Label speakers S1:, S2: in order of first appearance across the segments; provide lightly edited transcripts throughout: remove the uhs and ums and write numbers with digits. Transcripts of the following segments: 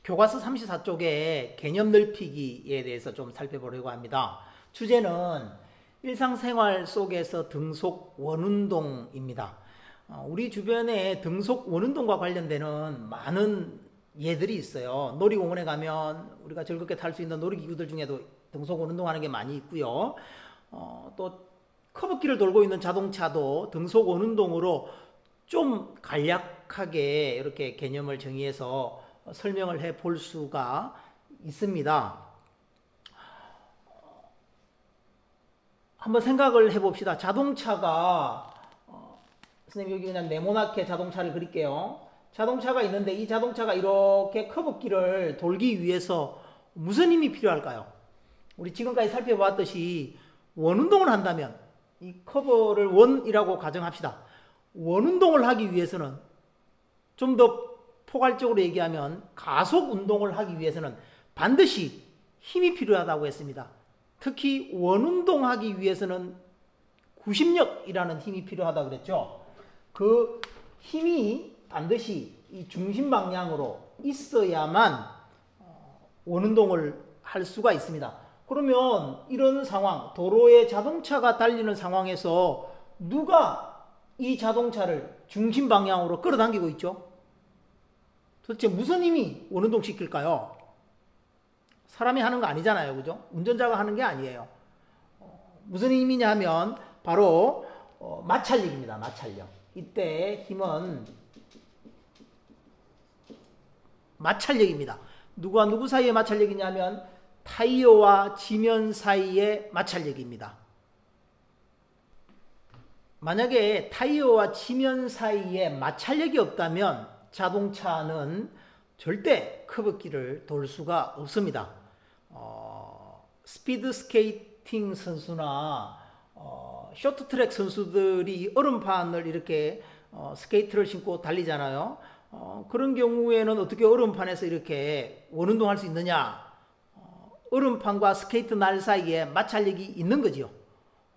S1: 교과서 34쪽의 개념 넓히기에 대해서 좀 살펴보려고 합니다. 주제는 일상생활 속에서 등속 원운동입니다. 우리 주변에 등속 원운동과 관련되는 많은 예들이 있어요. 놀이공원에 가면 우리가 즐겁게 탈 수 있는 놀이기구들 중에도 등속 원운동하는 게 많이 있고요. 또 커브길을 돌고 있는 자동차도 등속 원운동으로 좀 간략하게 이렇게 개념을 정의해서 설명을 해 볼 수가 있습니다. 한번 생각을 해 봅시다. 자동차가 선생님 여기 그냥 네모나게 자동차를 그릴게요. 자동차가 있는데 이 자동차가 이렇게 커브길을 돌기 위해서 무슨 힘이 필요할까요? 우리 지금까지 살펴봤듯이 원운동을 한다면 이 커브를 원이라고 가정합시다. 원운동을 하기 위해서는 좀 더 포괄적으로 얘기하면 가속 운동을 하기 위해서는 반드시 힘이 필요하다고 했습니다. 특히 원운동하기 위해서는 구심력이라는 힘이 필요하다고 그랬죠. 그 힘이 반드시 이 중심 방향으로 있어야만 원운동을 할 수가 있습니다. 그러면 이런 상황, 도로에 자동차가 달리는 상황에서 누가 이 자동차를 중심 방향으로 끌어당기고 있죠? 도대체 무슨 힘이 원운동 시킬까요? 사람이 하는 거 아니잖아요. 그죠? 운전자가 하는 게 아니에요. 무슨 힘이냐 하면 바로 마찰력입니다. 마찰력. 이때 힘은 마찰력입니다. 누구와 누구 사이의 마찰력이냐면 타이어와 지면 사이의 마찰력입니다. 만약에 타이어와 지면 사이에 마찰력이 없다면 자동차는 절대 커브길을 돌 수가 없습니다. 스피드 스케이팅 선수나 쇼트트랙 선수들이 얼음판을 이렇게 스케이트를 신고 달리잖아요. 그런 경우에는 어떻게 얼음판에서 이렇게 원운동할 수 있느냐? 얼음판과 스케이트 날 사이에 마찰력이 있는 거죠.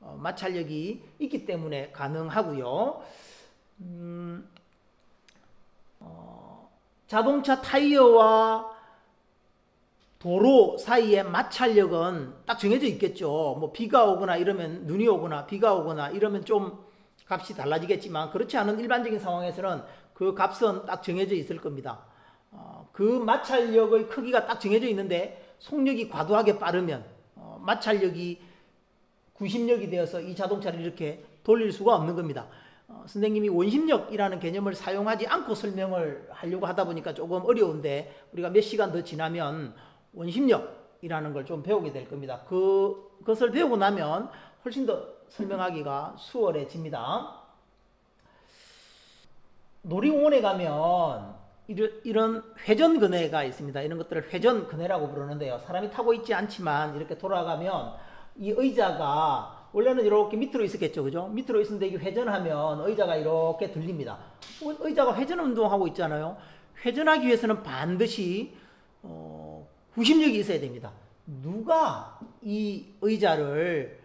S1: 마찰력이 있기 때문에 가능하고요. 자동차 타이어와 도로 사이의 마찰력은 딱 정해져 있겠죠. 뭐 비가 오거나 이러면 눈이 오거나 비가 오거나 이러면 좀 값이 달라지겠지만 그렇지 않은 일반적인 상황에서는 그 값은 딱 정해져 있을 겁니다. 그 마찰력의 크기가 딱 정해져 있는데 속력이 과도하게 빠르면 마찰력이 구심력이 되어서 이 자동차를 이렇게 돌릴 수가 없는 겁니다. 선생님이 원심력이라는 개념을 사용하지 않고 설명을 하려고 하다 보니까 조금 어려운데 우리가 몇 시간 더 지나면 원심력이라는 걸 좀 배우게 될 겁니다. 그것을 배우고 나면 훨씬 더 설명하기가 수월해집니다. 놀이공원에 가면 이런 회전근해가 있습니다. 이런 것들을 회전근해라고 부르는데요. 사람이 타고 있지 않지만 이렇게 돌아가면 이 의자가 원래는 이렇게 밑으로 있었겠죠. 그죠? 밑으로 있었는데 이게 회전하면 의자가 이렇게 들립니다. 의자가 회전 운동하고 있잖아요. 회전하기 위해서는 반드시 구심력이 있어야 됩니다. 누가 이 의자를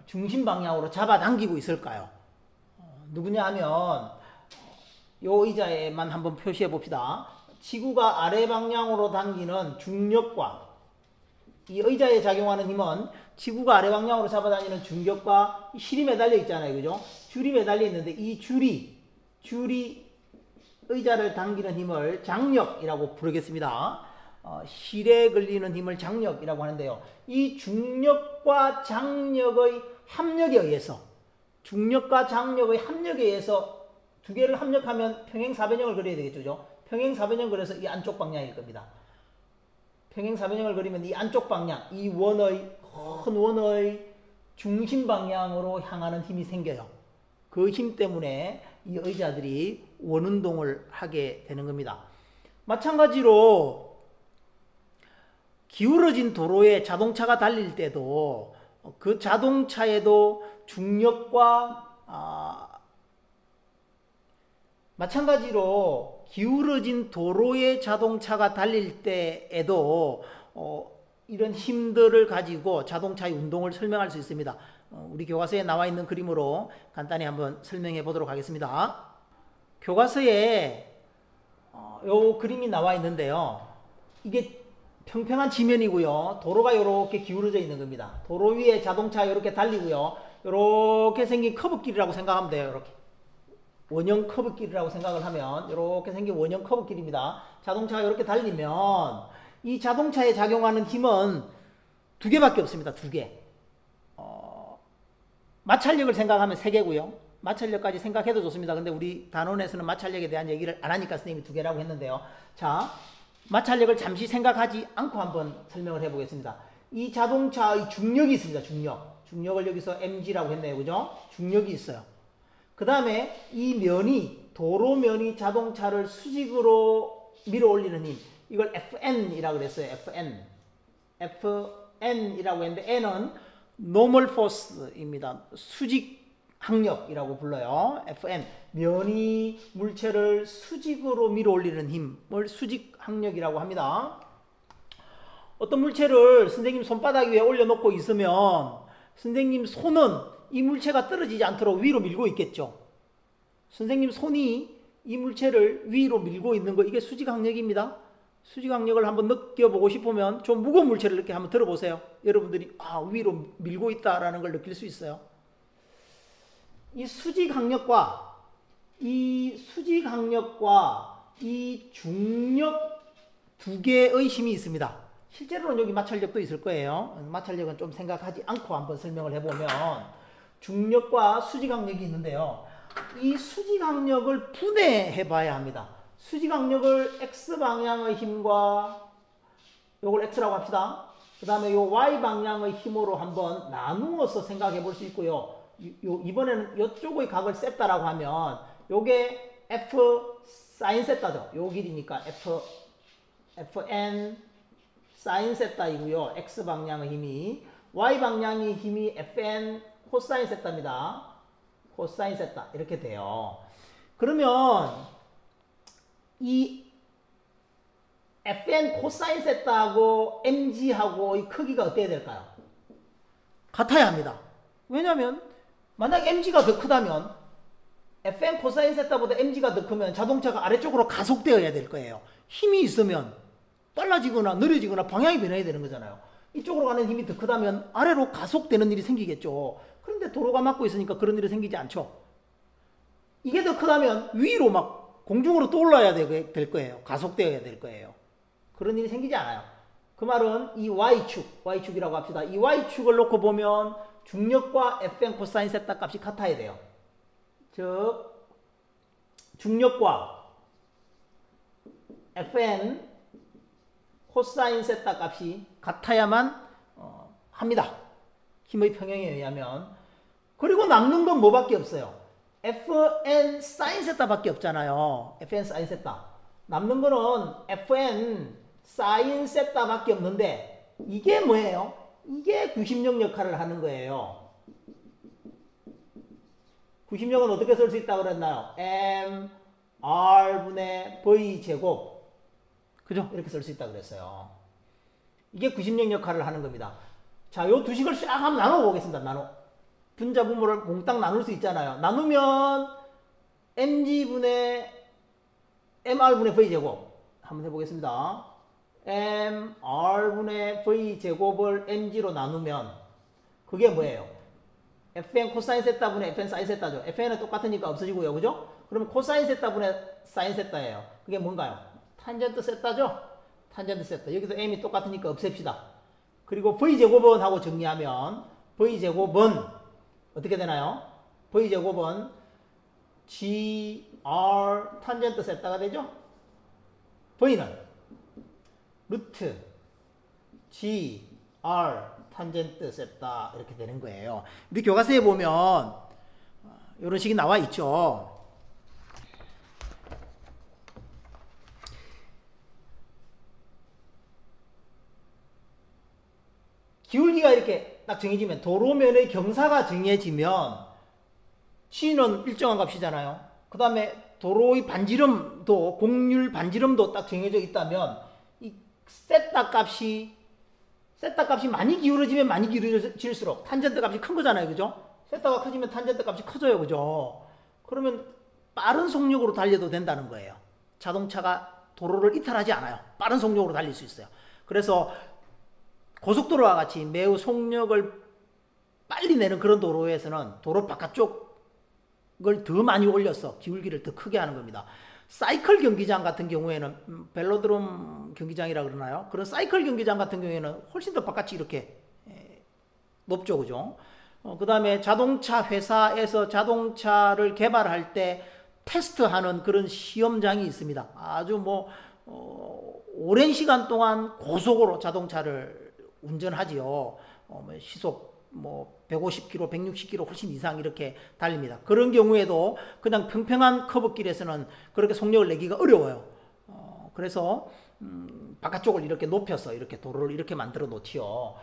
S1: 중심 방향으로 잡아당기고 있을까요? 누구냐 하면 이 의자에만 한번 표시해 봅시다. 지구가 아래 방향으로 당기는 중력과 이 의자에 작용하는 힘은 지구가 아래 방향으로 잡아다니는 중력과 실이 매달려 있잖아요. 그죠? 줄이 매달려 있는데 이 줄이 의자를 당기는 힘을 장력이라고 부르겠습니다. 실에 걸리는 힘을 장력이라고 하는데요. 이 중력과 장력의 합력에 의해서 중력과 장력의 합력에 의해서 두 개를 합력하면 평행사변형을 그려야 되겠죠. 평행사변형 그려서 이 안쪽 방향일 겁니다. 평행사변형을 그리면 이 안쪽 방향, 이 큰 원의 중심 방향으로 향하는 힘이 생겨요. 그 힘 때문에 이 의자들이 원운동을 하게 되는 겁니다. 마찬가지로 기울어진 도로에 자동차가 달릴 때도 그 자동차에도 중력과 마찬가지로 기울어진 도로에 자동차가 달릴 때에도 이런 힘들을 가지고 자동차의 운동을 설명할 수 있습니다. 우리 교과서에 나와 있는 그림으로 간단히 한번 설명해 보도록 하겠습니다. 교과서에 요 그림이 나와 있는데요. 이게 평평한 지면이고요. 도로가 이렇게 기울어져 있는 겁니다. 도로 위에 자동차 이렇게 달리고요. 이렇게 생긴 커브길이라고 생각하면 돼요. 이렇게 원형 커브길이라고 생각을 하면 이렇게 생긴 원형 커브길입니다. 자동차가 이렇게 달리면 이 자동차에 작용하는 힘은 두 개밖에 없습니다. 두 개. 마찰력을 생각하면 세 개고요. 마찰력까지 생각해도 좋습니다. 근데 우리 단원에서는 마찰력에 대한 얘기를 안 하니까 선생님이 두 개라고 했는데요. 자, 마찰력을 잠시 생각하지 않고 한번 설명을 해보겠습니다. 이 자동차의 중력이 있습니다. 중력을 여기서 mg라고 했네요. 그죠? 중력이 있어요. 그 다음에 이 면이, 도로면이 자동차를 수직으로 밀어 올리는 힘, 이걸 FN이라고 그랬어요. FN이라고 했는데 N은 normal force입니다. 수직 항력이라고 불러요. FN. 면이 물체를 수직으로 밀어 올리는 힘을 수직 항력이라고 합니다. 어떤 물체를 선생님 손바닥 위에 올려놓고 있으면 선생님 손은 이 물체가 떨어지지 않도록 위로 밀고 있겠죠. 선생님 손이 이 물체를 위로 밀고 있는 거, 이게 수직 항력입니다. 수직 항력을 한번 느껴보고 싶으면 좀 무거운 물체를 이렇게 한번 들어보세요. 여러분들이 위로 밀고 있다라는 걸 느낄 수 있어요. 이 수직 항력과 이 중력 두 개의 힘이 있습니다. 실제로는 여기 마찰력도 있을 거예요. 마찰력은 좀 생각하지 않고 한번 설명을 해보면 중력과 수직 항력이 있는데요. 이 수직 항력을 분해해 봐야 합니다. 수직 항력을 X방향의 힘과 요걸 X라고 합시다. 그 다음에 요 Y방향의 힘으로 한번 나누어서 생각해 볼 수 있고요. 이번에는 이쪽의 각을 셌다라고 하면 요게 F 사인 세타죠. 요 길이니까 FN 사인 세타이고요. X방향의 힘이, Y방향의 힘이 FN 코사인 세타입니다. 코사인 세타 이렇게 돼요. 그러면 이 FN 코사인 세타하고 mg하고의 크기가 어때야 될까요? 같아야 합니다. 왜냐하면 만약 mg가 더 크다면 FN 코사인 세타보다 mg가 더 크면 자동차가 아래쪽으로 가속되어야 될 거예요. 힘이 있으면 빨라지거나 느려지거나 방향이 변해야 되는 거잖아요. 이쪽으로 가는 힘이 더 크다면 아래로 가속되는 일이 생기겠죠. 그런데 도로가 막고 있으니까 그런 일이 생기지 않죠. 이게 더 크다면 위로 막 공중으로 떠올라야 될 거예요. 가속되어야 될 거예요. 그런 일이 생기지 않아요. 그 말은 이 Y축이라고 합시다. 이 Y축을 놓고 보면 중력과 FN 코사인 세타 값이 같아야 돼요. 즉 중력과 FN 코사인 세타 값이 같아야만 합니다. 힘의 평형에 의하면. 그리고 남는 건 뭐밖에 없어요. FN 사인 세타밖에 없잖아요. FN 사인 세타. 남는 거는 FN 사인 세타밖에 없는데 이게 뭐예요? 이게 90력 역할을 하는 거예요. 90력은 어떻게 쓸 수 있다고 그랬나요? mr분의 v 제곱. 그죠? 이렇게 쓸 수 있다고 그랬어요. 이게 90력 역할을 하는 겁니다. 자, 요 두 식을 쫙 한번 나눠 보겠습니다. 분자 분모를 몽땅 나눌 수 있잖아요. 나누면 mg분의 mr분의 v 제곱 한번 해보겠습니다. mr분의 v 제곱을 mg로 나누면 그게 뭐예요? fn 코사인 세타분의 fn 사인 세타죠. fn은 똑같으니까 없어지고요. 그죠? 그럼 코사인 세타분의 사인 세타예요. 그게 뭔가요? 탄젠트 세타죠? 탄젠트 세타. 여기도 m이 똑같으니까 없앱시다. 그리고 v제곱은 하고 정리하면 v제곱은 어떻게 되나요? v제곱은 gr 탄젠트 세타가 되죠? v는 루트 gr 탄젠트 세타 이렇게 되는 거예요. 우리 교과서에 보면 이런 식이 나와 있죠. 기울기가 이렇게 딱 정해지면, 도로면의 경사가 정해지면 G는 일정한 값이잖아요. 그 다음에 도로의 반지름도, 곡률 반지름도 딱 정해져 있다면 이 세타 값이 많이 기울어지면 많이 기울어질수록 탄젠트 값이 큰 거잖아요. 그죠? 세타가 커지면 탄젠트 값이 커져요. 그죠? 그러면 빠른 속력으로 달려도 된다는 거예요. 자동차가 도로를 이탈하지 않아요. 빠른 속력으로 달릴 수 있어요. 그래서 고속도로와 같이 매우 속력을 빨리 내는 그런 도로에서는 도로 바깥쪽을 더 많이 올려서 기울기를 더 크게 하는 겁니다. 사이클 경기장 같은 경우에는 벨로드롬 경기장이라 그러나요? 그런 사이클 경기장 같은 경우에는 훨씬 더 바깥이 이렇게 높죠, 그죠? 그 다음에 자동차 회사에서 자동차를 개발할 때 테스트하는 그런 시험장이 있습니다. 아주 오랜 시간 동안 고속으로 자동차를 운전하지요. 시속 150km, 160km 훨씬 이상 이렇게 달립니다. 그런 경우에도 그냥 평평한 커브길에서는 그렇게 속력을 내기가 어려워요. 그래서 바깥쪽을 이렇게 높여서 이렇게 도로를 이렇게 만들어 놓지요.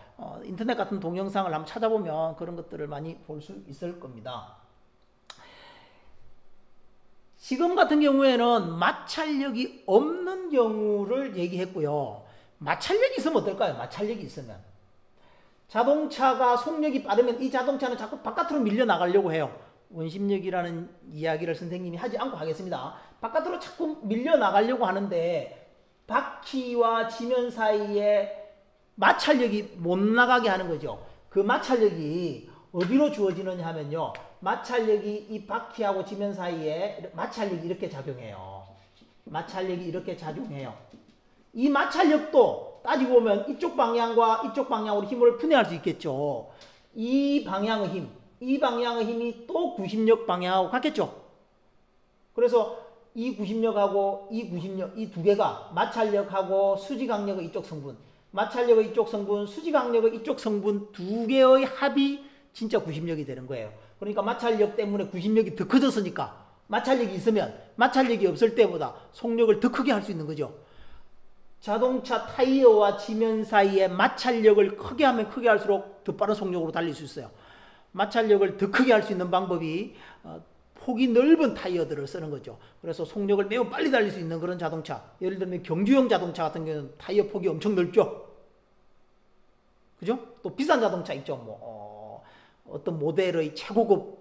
S1: 인터넷 같은 동영상을 한번 찾아보면 그런 것들을 많이 볼 수 있을 겁니다. 지금 같은 경우에는 마찰력이 없는 경우를 얘기했고요. 마찰력이 있으면 어떨까요? 마찰력이 있으면 자동차가 속력이 빠르면 이 자동차는 자꾸 바깥으로 밀려 나가려고 해요. 원심력이라는 이야기를 선생님이 하지 않고 하겠습니다. 바깥으로 자꾸 밀려 나가려고 하는데 바퀴와 지면 사이에 마찰력이 못 나가게 하는 거죠. 그 마찰력이 어디로 주어지느냐 하면요. 마찰력이 이 바퀴하고 지면 사이에 마찰력이 이렇게 작용해요. 마찰력이 이렇게 작용해요. 이 마찰력도 따지고 보면 이쪽 방향과 이쪽 방향으로 힘을 분해할 수 있겠죠. 이 방향의 힘, 이 방향의 힘이 또 구심력 방향하고 같겠죠. 그래서 이 구심력하고 이 구심력, 이 두 개가 마찰력하고 수지강력의 이쪽 성분, 마찰력의 이쪽 성분, 수지강력의 이쪽 성분 두 개의 합이 진짜 구심력이 되는 거예요. 그러니까 마찰력 때문에 구심력이 더 커졌으니까 마찰력이 있으면 마찰력이 없을 때보다 속력을 더 크게 할 수 있는 거죠. 자동차 타이어와 지면 사이에 마찰력을 크게 하면 크게 할수록 더 빠른 속력으로 달릴 수 있어요. 마찰력을 더 크게 할 수 있는 방법이 폭이 넓은 타이어들을 쓰는 거죠. 그래서 속력을 매우 빨리 달릴 수 있는 그런 자동차, 예를 들면 경주용 자동차 같은 경우는 타이어 폭이 엄청 넓죠. 그죠? 또 비싼 자동차 있죠. 어떤 모델의 최고급,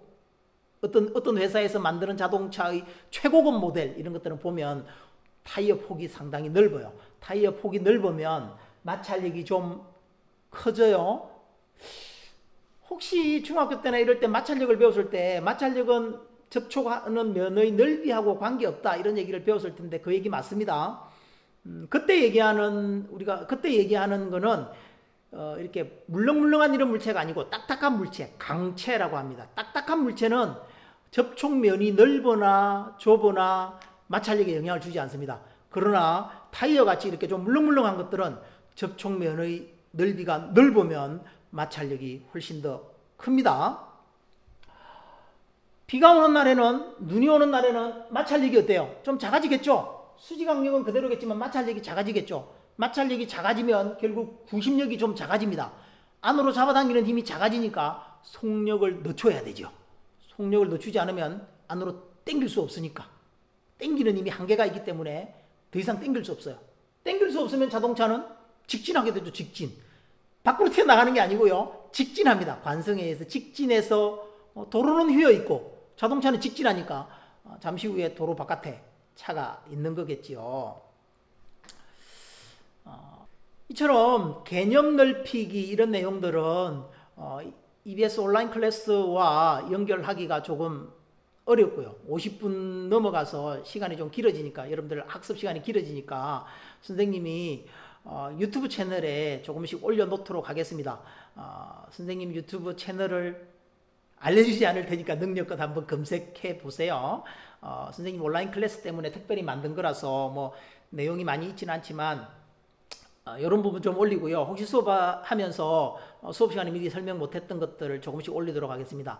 S1: 어떤 회사에서 만드는 자동차의 최고급 모델 이런 것들은 보면 타이어 폭이 상당히 넓어요. 타이어 폭이 넓으면 마찰력이 좀 커져요. 혹시 중학교 때나 이럴 때 마찰력을 배웠을 때 마찰력은 접촉하는 면의 넓이하고 관계없다 이런 얘기를 배웠을 텐데 그 얘기 맞습니다. 우리가 그때 얘기하는 거는 이렇게 물렁물렁한 이런 물체가 아니고 딱딱한 물체, 강체라고 합니다. 딱딱한 물체는 접촉면이 넓거나 좁거나 마찰력에 영향을 주지 않습니다. 그러나 타이어 같이 이렇게 좀 물렁물렁한 것들은 접촉면의 넓이가 넓으면 마찰력이 훨씬 더 큽니다. 비가 오는 날에는, 눈이 오는 날에는 마찰력이 어때요? 좀 작아지겠죠? 수지강력은 그대로겠지만 마찰력이 작아지겠죠? 마찰력이 작아지면 결국 구심력이 좀 작아집니다. 안으로 잡아당기는 힘이 작아지니까 속력을 늦춰야 되죠. 속력을 늦추지 않으면 안으로 당길 수 없으니까. 당기는 힘이 한계가 있기 때문에 더 이상 당길 수 없어요. 당길 수 없으면 자동차는 직진하게 되죠. 직진. 밖으로 튀어나가는 게 아니고요. 직진합니다. 관성에 의해서 직진해서 도로는 휘어 있고 자동차는 직진하니까 잠시 후에 도로 바깥에 차가 있는 거겠지요. 이처럼 개념 넓히기 이런 내용들은 EBS 온라인 클래스와 연결하기가 조금 어렵고요. 50분 넘어가서 시간이 좀 길어지니까 여러분들 학습 시간이 길어지니까 선생님이 유튜브 채널에 조금씩 올려놓도록 하겠습니다. 선생님 유튜브 채널을 알려주지 않을 테니까 능력껏 한번 검색해 보세요. 선생님 온라인 클래스 때문에 특별히 만든 거라서 내용이 많이 있지는 않지만 이런 부분 좀 올리고요. 혹시 수업하면서 수업 시간에 미리 설명 못했던 것들을 조금씩 올리도록 하겠습니다.